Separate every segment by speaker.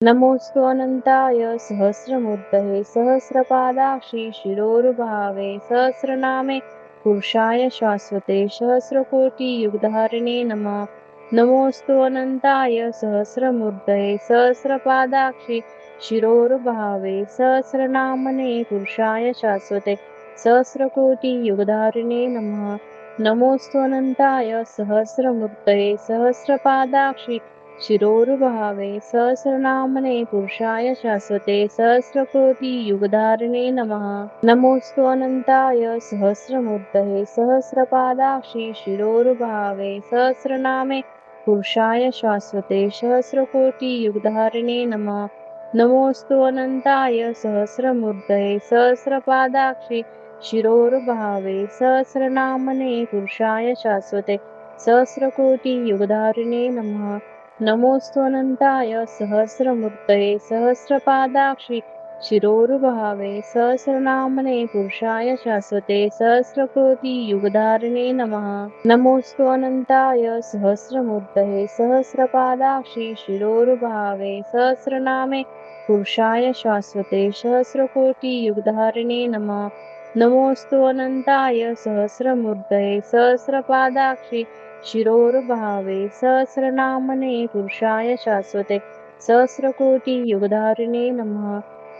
Speaker 1: नमोऽस्तु अनन्ताय सहस्रमूर्तये सहस्रपादाक्षि शिरोरुभावे सहस्रनामे पुरुषाय शाश्वते सहस्रकोटियुगधारिणे नमः। नमोऽस्तु अनन्ताय सहस्रमूर्तये सहस्रपादाक्षि शिरोरुभावे सहस्रनामने पुरुषाय शाश्वते सहस्रकोटियुगधारिणे नमः। नमोऽस्तु अनन्ताय सहस्रमूर्तये सहस्रपादाक्षि शिरोरुभावे सहस्रनामने पुरुषाय शाश्वते सहस्रकोटियुगधारिणे नमः। नमोऽस्तु अनन्ताय सहस्रमूर्तये सहस्रपादाक्षि शिरोरुभावे सहस्रनामे पुरुषाय शाश्वते सहस्रकोटियुगधारिणे नमः। नमोऽस्तु अनन्ताय सहस्रमूर्तये सहस्रपादाक्षि शिरोरुभावे सहस्रनामने पुरुषाय शाश्वते सहस्रकोटियुगधारिणे नमः। नमोऽस्तु अनन्ताय सहस्रमूर्तये सहस्रपादाक्षि शिरोरुभावे सहस्रनामने पुरुषाय शाश्वते सहस्रकोटियुगधारिणे नमः। नमोऽस्तु अनन्ताय सहस्रमूर्तये सहस्रपादाक्षि शिरोरुभावे सहस्रनामे पुरुषाय शाश्वते सहस्रकोटियुगधारिणे नमः। नमोऽस्तु अनन्ताय सहस्रमूर्तये सहस्रपादाक्षि शिरोरुभावे सहस्रनामने पुरुषाय शाश्वते सहस्रकोटियुगधारिणे नमः।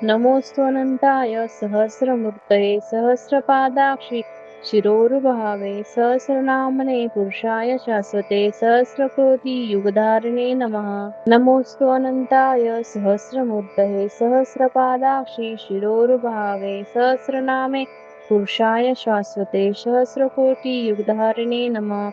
Speaker 1: नमोऽस्तु अनन्ताय सहस्रमूर्तये सहस्रपादाक्षि शिरोरुभावे सहस्रनामने पुरुषाय शाश्वते सहस्रकोटियुगधारिणे नमः। नमोऽस्तु अनन्ताय सहस्रमूर्तये सहस्रपादाक्षि शिरोरुभावे सहस्रनामे पुरुषाय शाश्वते सहस्रकोटियुगधारिणे नमः।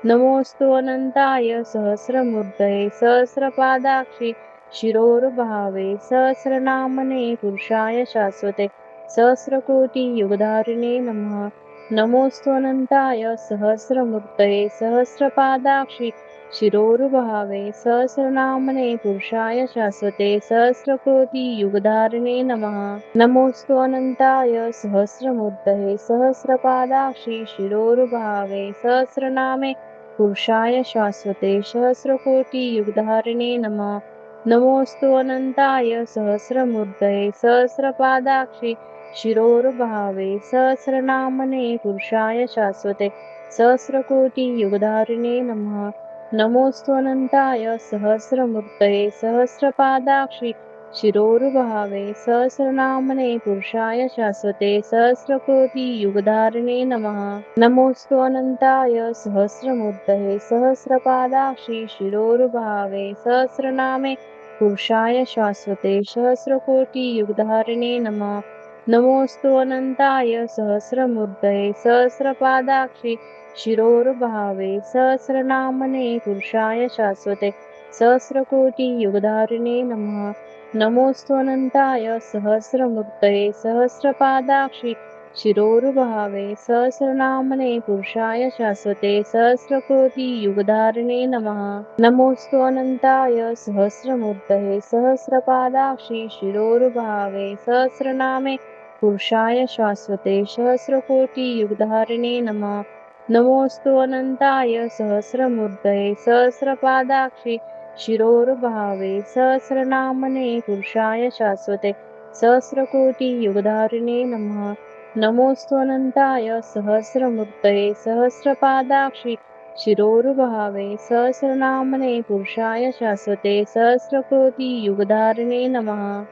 Speaker 1: नमोऽस्तु अनन्ताय सहस्रमूर्तये सहस्रपादाक्षि शिरोरुभावे सहस्रनामने पुरुषाय शाश्वते सहस्रकोटियुगधारिणे नमः। नमोऽस्तु अनन्ताय सहस्रमूर्तये सहस्रपादाक्षि शिरोरुभावे सहस्रनामने पुरुषाय शाश्वते सहस्रकोटियुगधारिणे नमः। नमोऽस्तु अनन्ताय सहस्रमूर्तये सहस्रपादाक्षि शिरोरुभावे सहस्रनामे पुरुषाय शाश्वते सहस्रकोटियुगधारिणे नमः। नमोऽस्तु अनन्ताय सहस्रमूर्तये सहस्रपादाक्षि शिरोरुभावे सहस्रनामने पुरुषाय शाश्वते सहस्रकोटियुगधारिणे नमः। नमोऽस्तु अनन्ताय सहस्रमूर्तये सहस्रपादाक्षि शिरोरुभावे सहस्रनामने पुरुषाय शाश्वते सहस्रकोटियुगधारिणे नमः। नमोऽस्तु अनन्ताय सहस्रमूर्तये सहस्रपादाक्षि शिरोरुभावे सहस्रनामे पुरुषाय शाश्वते सहस्रकोटियुगधारिणे नमः। नमोऽस्तु अनन्ताय सहस्रमूर्तये सहस्रपादाक्षि शिरोरुभावे सहस्रनामने पुरुषाय शाश्वते सहस्रकोटियुगधारिणे नमः। नमोऽस्तु अनन्ताय सहस्रमूर्तये सहस्रपादाक्षि शिरोरुभावे सहस्रनामने पुरुषाय शाश्वते सहस्रकोटियुगधारिणे नमः। नमोऽस्तु अनन्ताय सहस्रमूर्तये सहस्रपादाक्षि शिरोरुभावे सहस्रनामे पुरुषाय शाश्वते सहस्रकोटियुगधारिणे नमः। नमोऽस्तु अनन्ताय सहस्रमूर्तये सहस्रपादाक्षि शिरोरुभावे सहस्रनामने पुरुषाय शाश्वते सहस्रकोटियुगधारिणे नमः। नमोऽस्तु अनन्ताय सहस्रमूर्तये सहस्रपादाक्षि शिरोरुभावे सहस्रनामने पुरुषाय शाश्वते सहस्रकोटियुगधारिणे नमः।